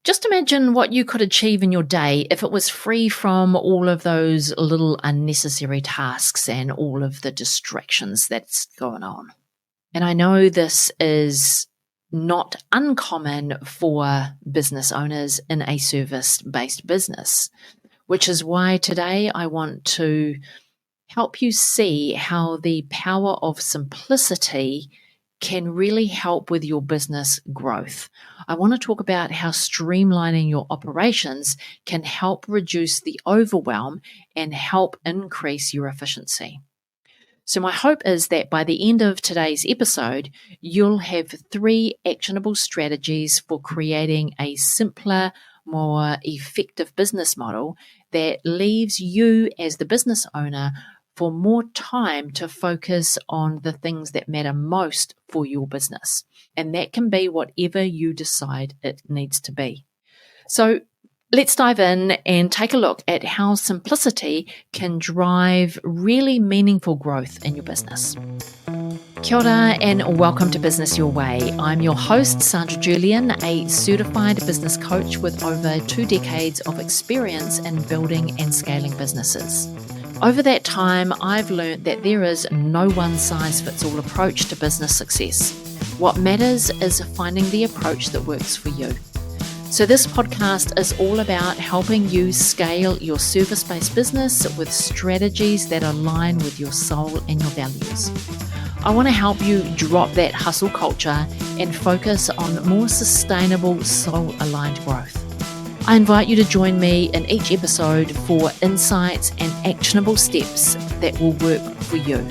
Just imagine what you could achieve in your day if it was free from all of those little unnecessary tasks and all of the distractions that's going on. And I know this is not uncommon for business owners in a service-based business, which is why today I want to help you see how the power of simplicity can really help with your business growth. I want to talk about how streamlining your operations can help reduce the overwhelm and help increase your efficiency. So my hope is that by the end of today's episode, you'll have 3 actionable strategies for creating a simpler, more effective business model that leaves you as the business owner for more time to focus on the things that matter most for your business. And that can be whatever you decide it needs to be. So let's dive in and take a look at how simplicity can drive really meaningful growth in your business. Kia ora and welcome to Business Your Way. I'm your host, Sandra Julian, a certified business coach with over 2 decades of experience in building and scaling businesses. Over that time, I've learned that there is no one-size-fits-all approach to business success. What matters is finding the approach that works for you. So this podcast is all about helping you scale your service-based business with strategies that align with your soul and your values. I want to help you drop that hustle culture and focus on more sustainable, soul-aligned growth. I invite you to join me in each episode for insights and actionable steps that will work for you.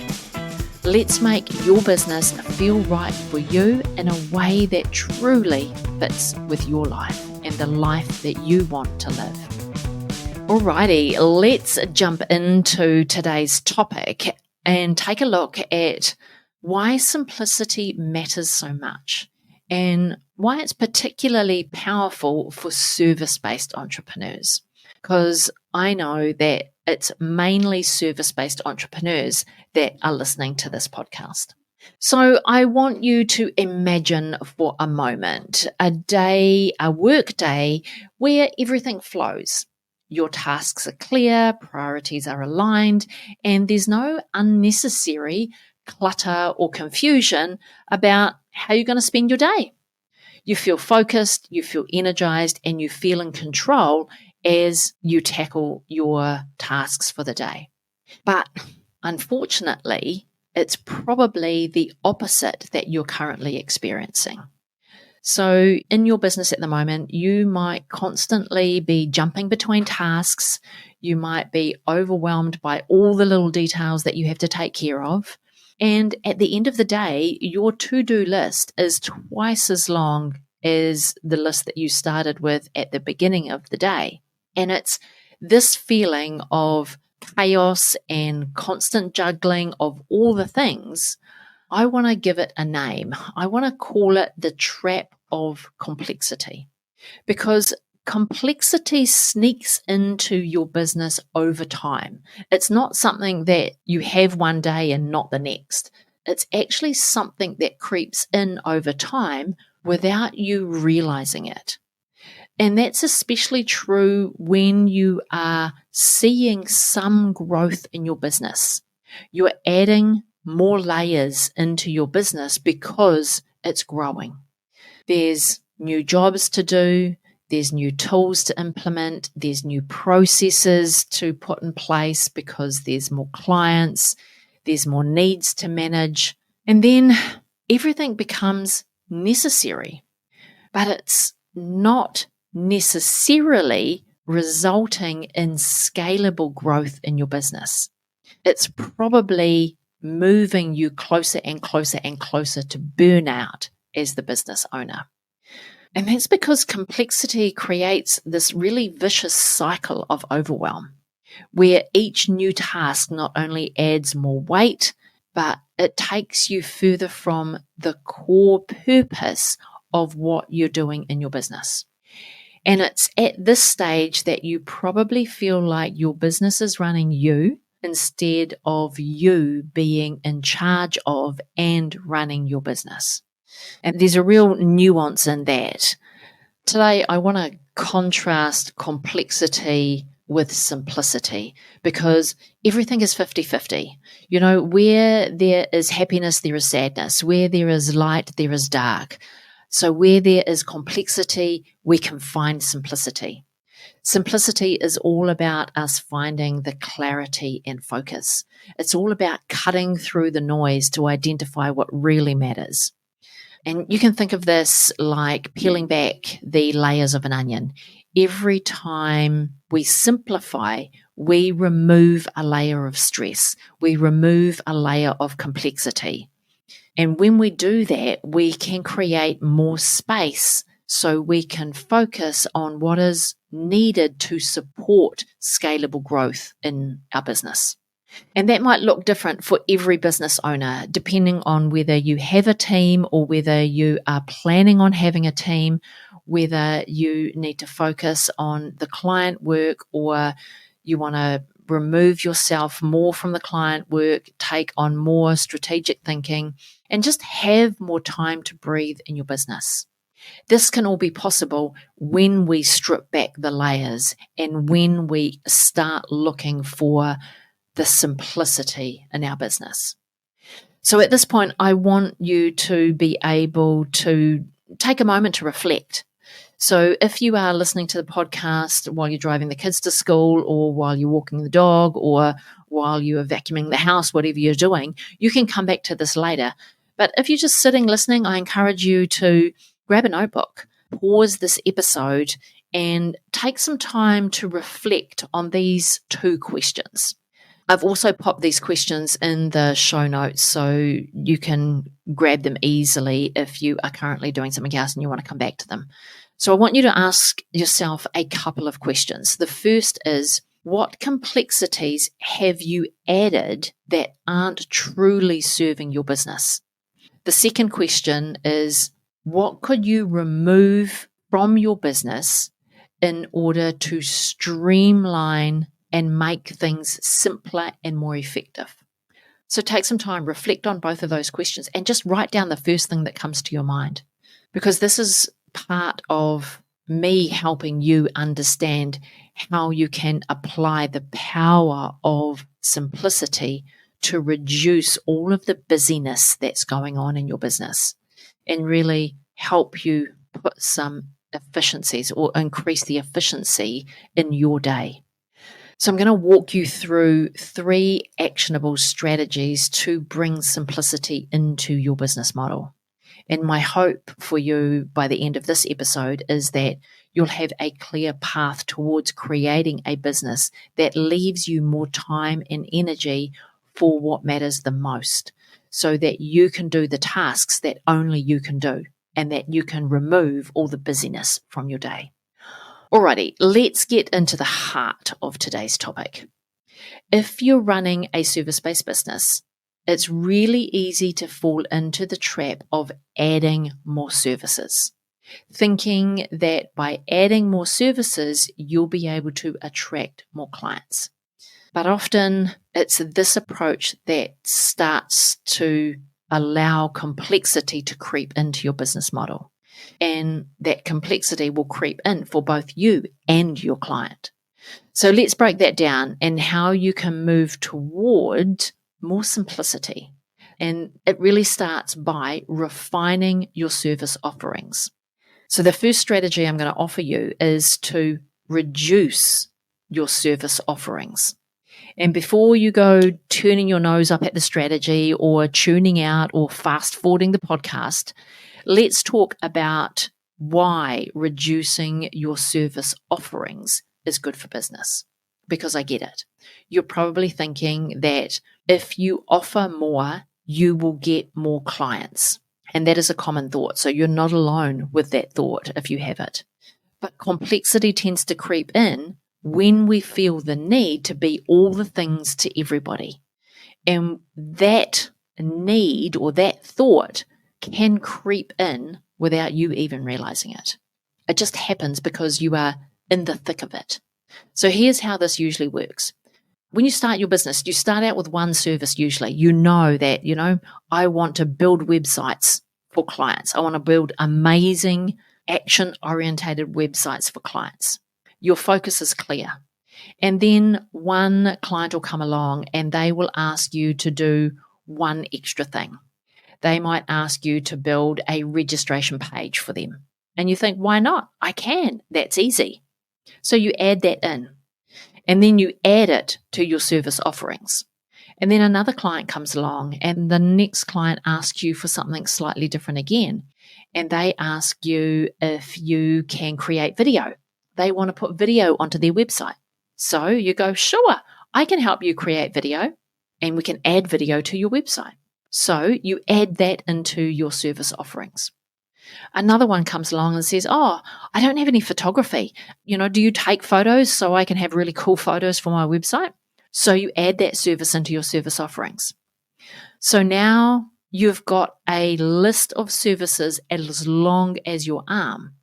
Let's make your business feel right for you in a way that truly fits with your life and the life that you want to live. Alrighty, let's jump into today's topic and take a look at why simplicity matters so much and why it's particularly powerful for service-based entrepreneurs. Because I know that it's mainly service-based entrepreneurs that are listening to this podcast. So I want you to imagine for a moment a work day where everything flows. Your tasks are clear, priorities are aligned, and there's no unnecessary clutter or confusion about how you're going to spend your day. You feel focused, you feel energized, and you feel in control as you tackle your tasks for the day. But unfortunately, it's probably the opposite that you're currently experiencing. So in your business at the moment, you might constantly be jumping between tasks. You might be overwhelmed by all the little details that you have to take care of. And at the end of the day, your to-do list is twice as long as the list that you started with at the beginning of the day. And it's this feeling of chaos and constant juggling of all the things. I want to give it a name. I want to call it the trap of complexity, because complexity sneaks into your business over time. It's not something that you have one day and not the next. It's actually something that creeps in over time without you realizing it. And that's especially true when you are seeing some growth in your business. You're adding more layers into your business because it's growing. There's new jobs to do. There's new tools to implement. There's new processes to put in place because there's more clients. There's more needs to manage. And then everything becomes necessary. But it's not necessarily resulting in scalable growth in your business. It's probably moving you closer and closer and closer to burnout as the business owner. And that's because complexity creates this really vicious cycle of overwhelm, where each new task not only adds more weight, but it takes you further from the core purpose of what you're doing in your business. And it's at this stage that you probably feel like your business is running you instead of you being in charge of and running your business. And there's a real nuance in that. Today, I want to contrast complexity with simplicity, because everything is 50-50. Where there is happiness, there is sadness. Where there is light, there is dark. So where there is complexity, we can find simplicity. Simplicity is all about us finding the clarity and focus. It's all about cutting through the noise to identify what really matters. And you can think of this like peeling back the layers of an onion. Every time we simplify, we remove a layer of stress. We remove a layer of complexity. And when we do that, we can create more space so we can focus on what is needed to support scalable growth in our business. And that might look different for every business owner, depending on whether you have a team or whether you are planning on having a team, whether you need to focus on the client work or you want to remove yourself more from the client work, take on more strategic thinking, and just have more time to breathe in your business. This can all be possible when we strip back the layers and when we start looking for the simplicity in our business. So at this point, I want you to be able to take a moment to reflect. So if you are listening to the podcast while you're driving the kids to school or while you're walking the dog or while you are vacuuming the house, whatever you're doing, you can come back to this later. But if you're just sitting listening, I encourage you to grab a notebook, pause this episode, and take some time to reflect on these two questions. I've also popped these questions in the show notes so you can grab them easily if you are currently doing something else and you want to come back to them. So I want you to ask yourself a couple of questions. The first is, what complexities have you added that aren't truly serving your business? The second question is, what could you remove from your business in order to streamline and make things simpler and more effective? So take some time, reflect on both of those questions, and just write down the first thing that comes to your mind, because this is part of me helping you understand how you can apply the power of simplicity to reduce all of the busyness that's going on in your business and really help you put some efficiencies or increase the efficiency in your day. So I'm going to walk you through 3 actionable strategies to bring simplicity into your business model. And my hope for you by the end of this episode is that you'll have a clear path towards creating a business that leaves you more time and energy for what matters the most, so that you can do the tasks that only you can do and that you can remove all the busyness from your day. Alrighty, let's get into the heart of today's topic. If you're running a service-based business, it's really easy to fall into the trap of adding more services, thinking that by adding more services, you'll be able to attract more clients. But often it's this approach that starts to allow complexity to creep into your business model. And that complexity will creep in for both you and your client. So let's break that down and how you can move toward more simplicity. And it really starts by refining your service offerings. So the first strategy I'm going to offer you is to reduce your service offerings. And before you go turning your nose up at the strategy or tuning out or fast forwarding the podcast, let's talk about why reducing your service offerings is good for business. Because I get it. You're probably thinking that if you offer more, you will get more clients. And that is a common thought. So you're not alone with that thought if you have it. But complexity tends to creep in when we feel the need to be all the things to everybody. And that need or that thought can creep in without you even realizing it. It just happens because you are in the thick of it. So here's how this usually works. When you start your business, you start out with one service usually. You know that, I want to build websites for clients. I want to build amazing action-orientated websites for clients. Your focus is clear. And then one client will come along and they will ask you to do one extra thing. They might ask you to build a registration page for them. And you think, why not? I can. That's easy. So you add that in. And then you add it to your service offerings. And then another client comes along and the next client asks you for something slightly different again. And they ask you if you can create video. They want to put video onto their website. So you go, sure, I can help you create video and we can add video to your website. So you add that into your service offerings. Another one comes along and says, oh, I don't have any photography. Do you take photos so I can have really cool photos for my website? So you add that service into your service offerings. So now you've got a list of services as long as your arm,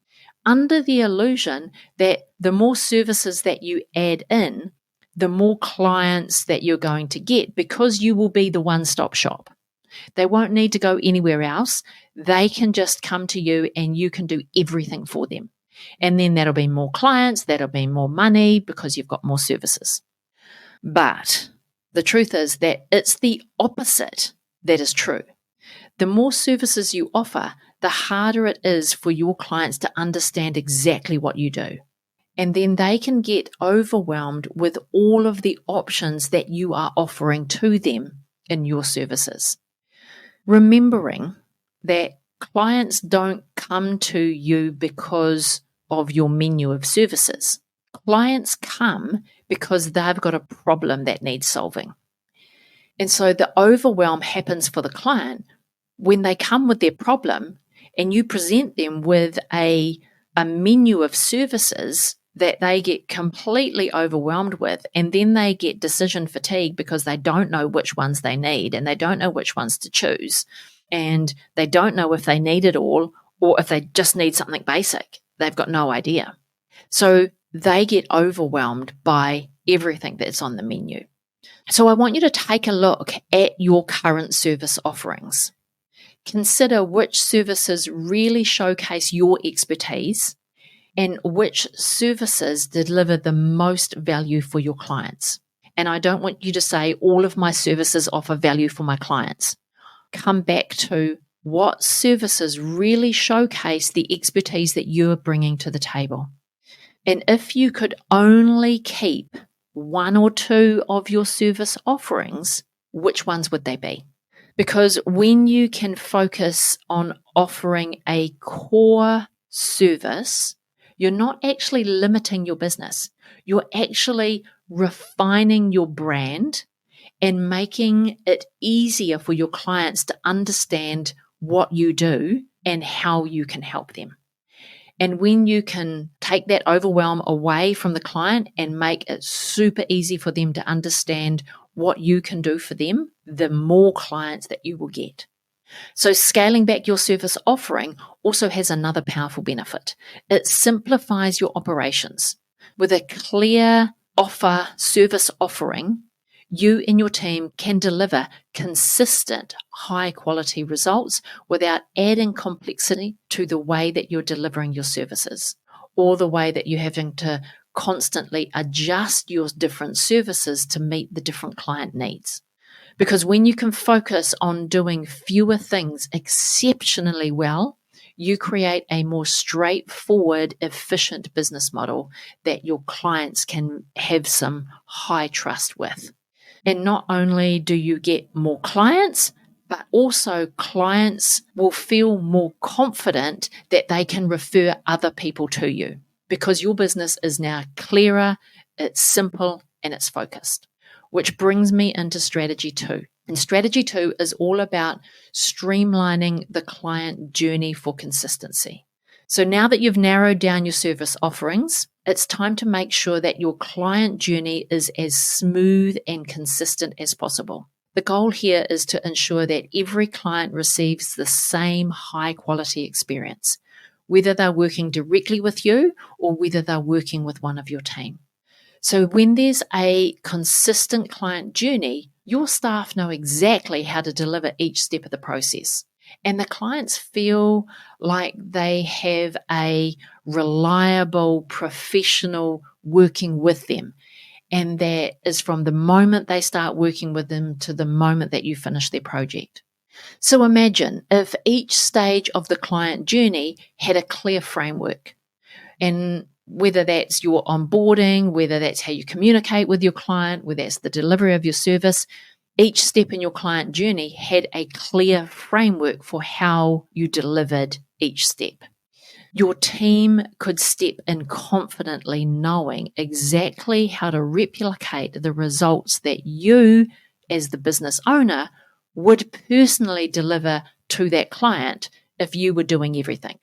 under the illusion that the more services that you add in, the more clients that you're going to get, because you will be the one-stop shop. They won't need to go anywhere else. They can just come to you and you can do everything for them. And then that'll be more clients, that'll be more money because you've got more services. But the truth is that it's the opposite that is true. The more services you offer, the harder it is for your clients to understand exactly what you do. And then they can get overwhelmed with all of the options that you are offering to them in your services. Remembering that clients don't come to you because of your menu of services. Clients come because they've got a problem that needs solving. And so the overwhelm happens for the client when they come with their problem and you present them with a menu of services that they get completely overwhelmed with, and then they get decision fatigue because they don't know which ones they need and they don't know which ones to choose, and they don't know if they need it all or if they just need something basic. They've got no idea. So they get overwhelmed by everything that's on the menu. So I want you to take a look at your current service offerings. Consider which services really showcase your expertise and which services deliver the most value for your clients. And I don't want you to say all of my services offer value for my clients. Come back to what services really showcase the expertise that you're bringing to the table. And if you could only keep one or two of your service offerings, which ones would they be? Because when you can focus on offering a core service, you're not actually limiting your business. You're actually refining your brand and making it easier for your clients to understand what you do and how you can help them. And when you can take that overwhelm away from the client and make it super easy for them to understand what you can do for them, the more clients that you will get. So scaling back your service offering also has another powerful benefit. It simplifies your operations. With a clear offer service offering, you and your team can deliver consistent, high-quality results without adding complexity to the way that you're delivering your services, or the way that you're having to constantly adjust your different services to meet the different client needs. Because when you can focus on doing fewer things exceptionally well, you create a more straightforward, efficient business model that your clients can have some high trust with. And not only do you get more clients, but also clients will feel more confident that they can refer other people to you because your business is now clearer, it's simple, and it's focused. Which brings me into strategy 2. And strategy 2 is all about streamlining the client journey for consistency. So now that you've narrowed down your service offerings, it's time to make sure that your client journey is as smooth and consistent as possible. The goal here is to ensure that every client receives the same high quality experience, whether they're working directly with you or whether they're working with one of your team. So when there's a consistent client journey, your staff know exactly how to deliver each step of the process. and the clients feel like they have a reliable professional working with them. And that is from the moment they start working with them to the moment that you finish their project. So imagine if each stage of the client journey had a clear framework, and whether that's your onboarding, whether that's how you communicate with your client, whether that's the delivery of your service, each step in your client journey had a clear framework for how you delivered each step. Your team could step in confidently knowing exactly how to replicate the results that you, as the business owner, would personally deliver to that client if you were doing everything.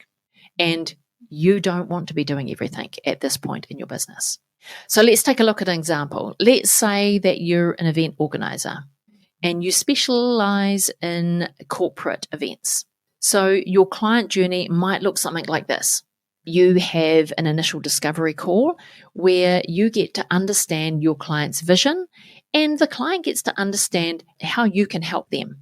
And you don't want to be doing everything at this point in your business. So let's take a look at an example. Let's say that you're an event organizer and you specialize in corporate events. So your client journey might look something like this. You have an initial discovery call where you get to understand your client's vision, and the client gets to understand how you can help them.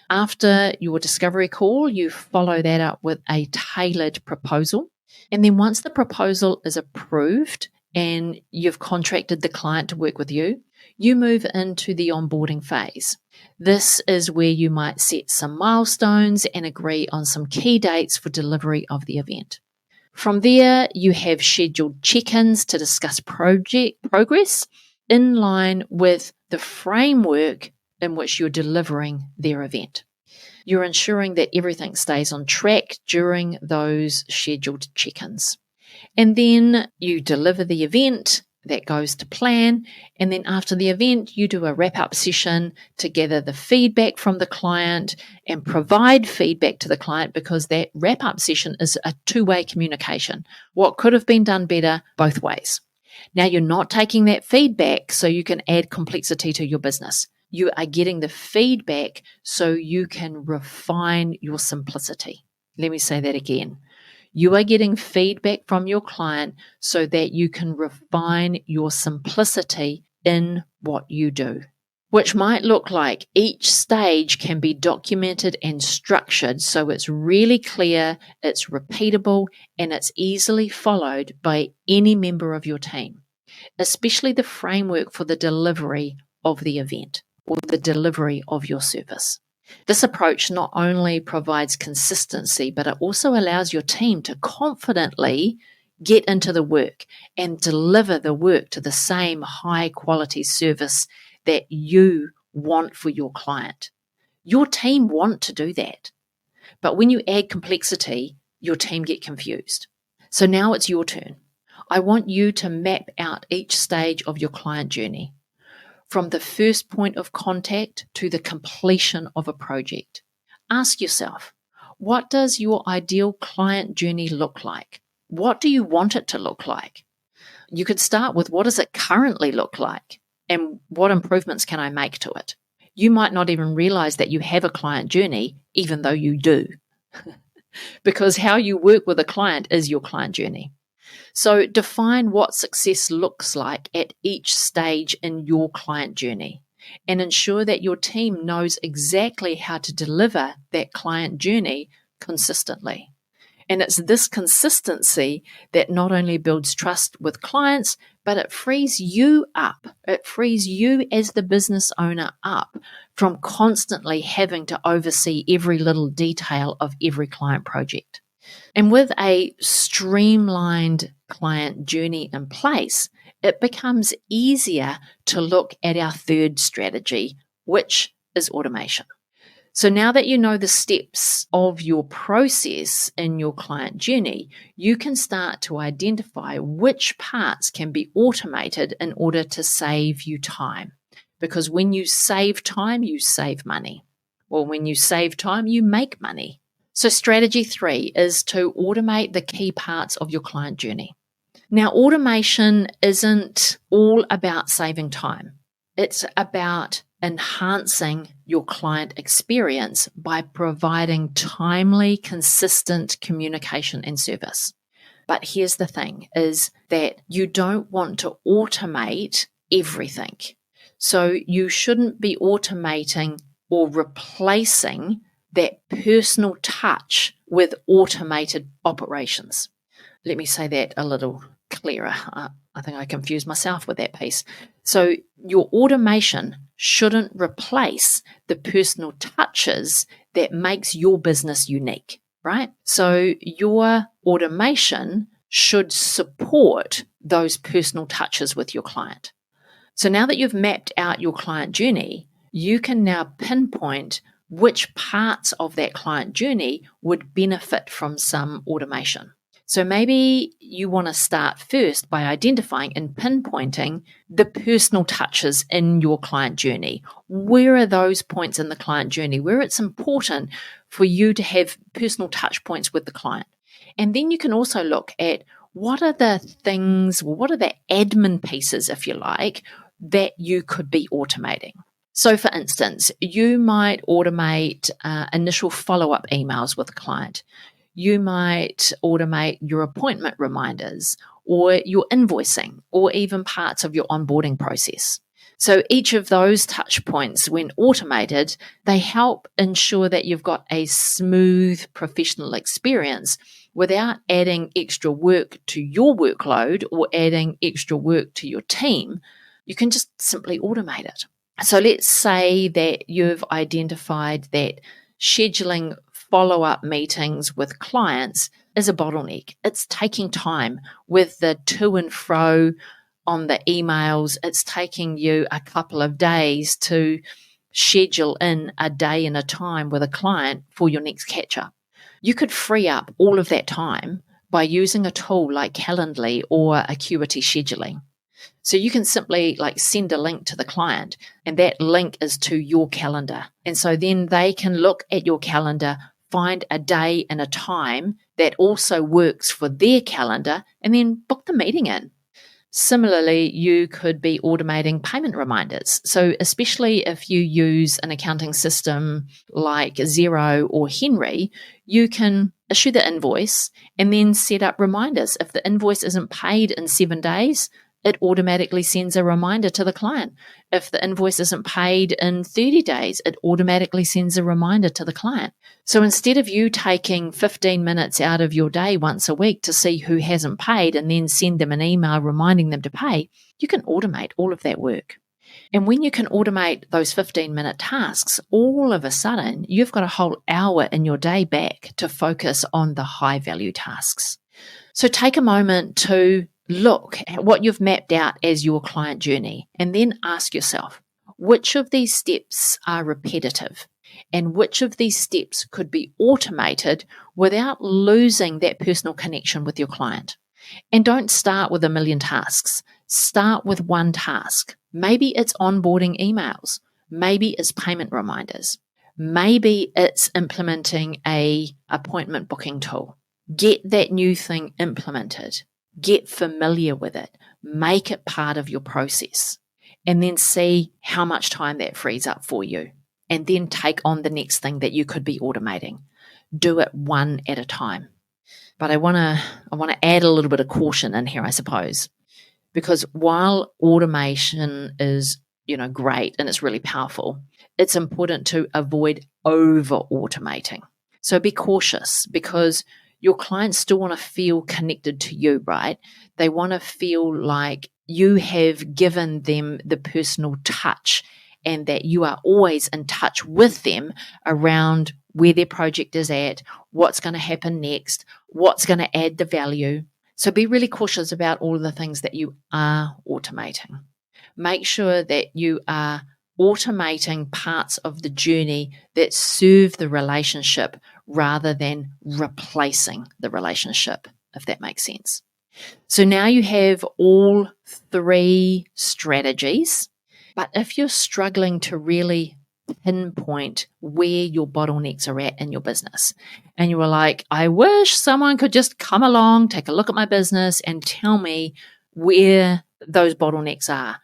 After your discovery call, you follow that up with a tailored proposal. And then once the proposal is approved and you've contracted the client to work with you, you move into the onboarding phase. This is where you might set some milestones and agree on some key dates for delivery of the event. From there, you have scheduled check-ins to discuss project progress in line with the framework in which you're delivering their event. You're ensuring that everything stays on track during those scheduled check-ins. And then you deliver the event that goes to plan. And then after the event, you do a wrap-up session to gather the feedback from the client and provide feedback to the client, because that wrap-up session is a two-way communication. What could have been done better both ways. Now you're not taking that feedback so you can add complexity to your business. You are getting the feedback so you can refine your simplicity. Let me say that again. You are getting feedback from your client so that you can refine your simplicity in what you do, which might look like each stage can be documented and structured so it's really clear, it's repeatable, and it's easily followed by any member of your team, especially the framework for the delivery of the event or the delivery of your service. This approach not only provides consistency, but it also allows your team to confidently get into the work and deliver the work to the same high quality service that you want for your client. Your team want to do that. But when you add complexity, your team get confused. So now it's your turn. I want you to map out each stage of your client journey, from the first point of contact to the completion of a project. Ask yourself, what does your ideal client journey look like? What do you want it to look like? You could start with, what does it currently look like? And what improvements can I make to it? You might not even realize that you have a client journey, even though you do. Because how you work with a client is your client journey. So define what success looks like at each stage in your client journey, and ensure that your team knows exactly how to deliver that client journey consistently. And it's this consistency that not only builds trust with clients, but it frees you up. It frees you as the business owner up from constantly having to oversee every little detail of every client project. And with a streamlined client journey in place, it becomes easier to look at our third strategy, which is automation. So now that you know the steps of your process in your client journey, you can start to identify which parts can be automated in order to save you time. Because when you save time, you save money. Or when you save time, you make money. So strategy 3 is to automate the key parts of your client journey. Now, automation isn't all about saving time. It's about enhancing your client experience by providing timely, consistent communication and service. But here's the thing, is that you don't want to automate everything. So you shouldn't be automating or replacing that personal touch with automated operations. Let me say that a little clearer. I think I confused myself with that piece. So your automation shouldn't replace the personal touches that makes your business unique, right? So your automation should support those personal touches with your client. So now that you've mapped out your client journey, you can now pinpoint which parts of that client journey would benefit from some automation. So maybe you want to start first by identifying and pinpointing the personal touches in your client journey. Where are those points in the client journey where it's important for you to have personal touch points with the client? And then you can also look at what are the things, what are the admin pieces, if you like, that you could be automating. So for instance, you might automate initial follow-up emails with a client. You might automate your appointment reminders or your invoicing or even parts of your onboarding process. So each of those touch points, when automated, they help ensure that you've got a smooth professional experience without adding extra work to your workload or adding extra work to your team. You can just simply automate it. So let's say that you've identified that scheduling follow-up meetings with clients is a bottleneck. It's taking time with the to and fro on the emails. It's taking you a couple of days to schedule in a day and a time with a client for your next catch-up. You could free up all of that time by using a tool like Calendly or Acuity Scheduling. So you can simply send a link to the client, and that link is to your calendar. And so then they can look at your calendar, find a day and a time that also works for their calendar, and then book the meeting in. Similarly, you could be automating payment reminders. So especially if you use an accounting system like Xero or Henry, you can issue the invoice and then set up reminders. If the invoice isn't paid in 7 days, it automatically sends a reminder to the client. If the invoice isn't paid in 30 days, it automatically sends a reminder to the client. So instead of you taking 15 minutes out of your day once a week to see who hasn't paid and then send them an email reminding them to pay, you can automate all of that work. And when you can automate those 15-minute tasks, all of a sudden, you've got a whole hour in your day back to focus on the high-value tasks. So take a moment to look at what you've mapped out as your client journey and then ask yourself, which of these steps are repetitive and which of these steps could be automated without losing that personal connection with your client? And don't start with a million tasks. Start with one task. Maybe it's onboarding emails. Maybe it's payment reminders. Maybe it's implementing an appointment booking tool. Get that new thing implemented. Get familiar with it, make it part of your process, and then see how much time that frees up for you. And then take on the next thing that you could be automating. Do it one at a time. But I want to add a little bit of caution in here, I suppose, because while automation is, great and it's really powerful, it's important to avoid over-automating. So be cautious because your clients still want to feel connected to you, right? They want to feel like you have given them the personal touch and that you are always in touch with them around where their project is at, what's going to happen next, what's going to add the value. So be really cautious about all of the things that you are automating. Make sure that you are automating parts of the journey that serve the relationship rather than replacing the relationship, if that makes sense. So now you have all 3 strategies, but if you're struggling to really pinpoint where your bottlenecks are at in your business, and you were like, I wish someone could just come along, take a look at my business and tell me where those bottlenecks are.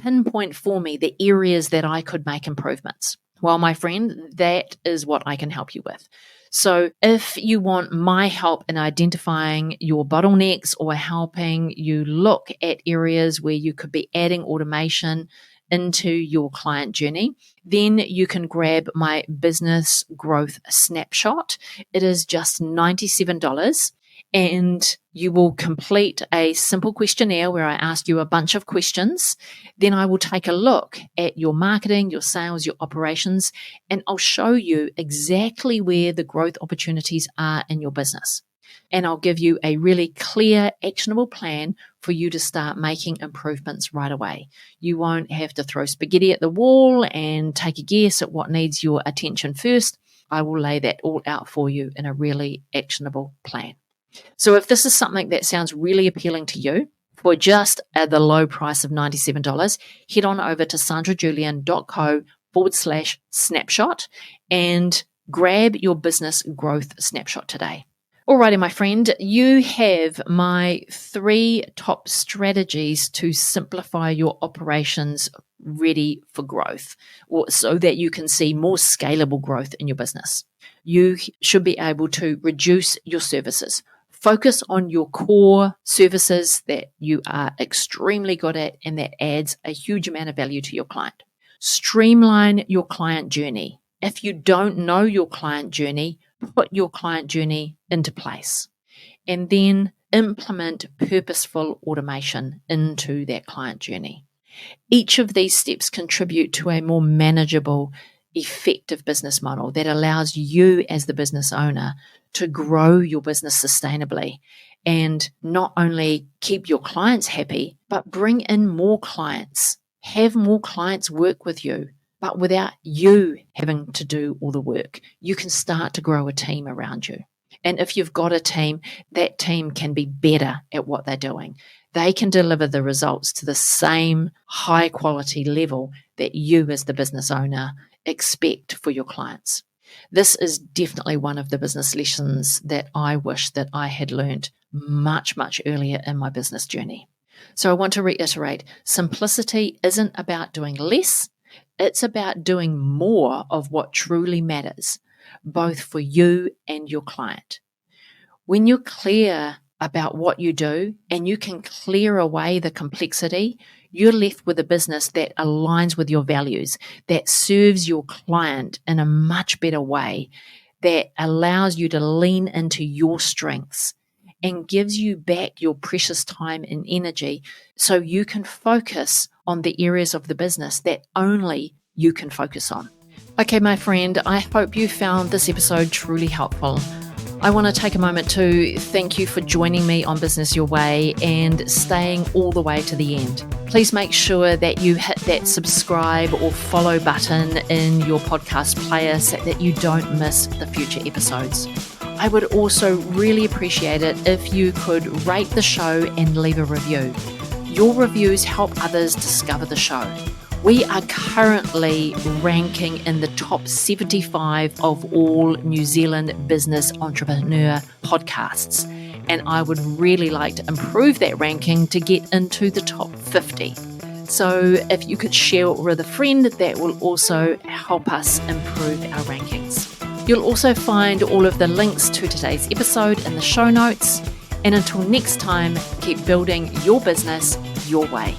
Pinpoint for me the areas that I could make improvements. Well, my friend, that is what I can help you with. So if you want my help in identifying your bottlenecks or helping you look at areas where you could be adding automation into your client journey, then you can grab my business growth snapshot. It is just $97. And you will complete a simple questionnaire where I ask you a bunch of questions. Then I will take a look at your marketing, your sales, your operations, and I'll show you exactly where the growth opportunities are in your business. And I'll give you a really clear, actionable plan for you to start making improvements right away. You won't have to throw spaghetti at the wall and take a guess at what needs your attention first. I will lay that all out for you in a really actionable plan. So if this is something that sounds really appealing to you, for just at the low price of $97, head on over to sandrajulian.co/snapshot and grab your business growth snapshot today. Alrighty, my friend, you have my 3 top strategies to simplify your operations ready for growth, or so that you can see more scalable growth in your business. You should be able to reduce your services. Focus on your core services that you are extremely good at and that adds a huge amount of value to your client. Streamline your client journey. If you don't know your client journey, put your client journey into place and then implement purposeful automation into that client journey. Each of these steps contribute to a more manageable, effective business model that allows you as the business owner to grow your business sustainably and not only keep your clients happy, but bring in more clients, have more clients work with you, but without you having to do all the work. You can start to grow a team around you. And if you've got a team, that team can be better at what they're doing. They can deliver the results to the same high quality level that you as the business owner expect for your clients. This is definitely one of the business lessons that I wish that I had learned much, much earlier in my business journey. So I want to reiterate, simplicity isn't about doing less. It's about doing more of what truly matters, both for you and your client. When you're clear about what you do and you can clear away the complexity, you're left with a business that aligns with your values, that serves your client in a much better way, that allows you to lean into your strengths and gives you back your precious time and energy so you can focus on the areas of the business that only you can focus on. Okay, my friend, I hope you found this episode truly helpful. I want to take a moment to thank you for joining me on Business Your Way and staying all the way to the end. Please make sure that you hit that subscribe or follow button in your podcast player so that you don't miss the future episodes. I would also really appreciate it if you could rate the show and leave a review. Your reviews help others discover the show. We are currently ranking in the top 75 of all New Zealand business entrepreneur podcasts, and I would really like to improve that ranking to get into the top 50. So if you could share it with a friend, that will also help us improve our rankings. You'll also find all of the links to today's episode in the show notes. And until next time, keep building your business your way.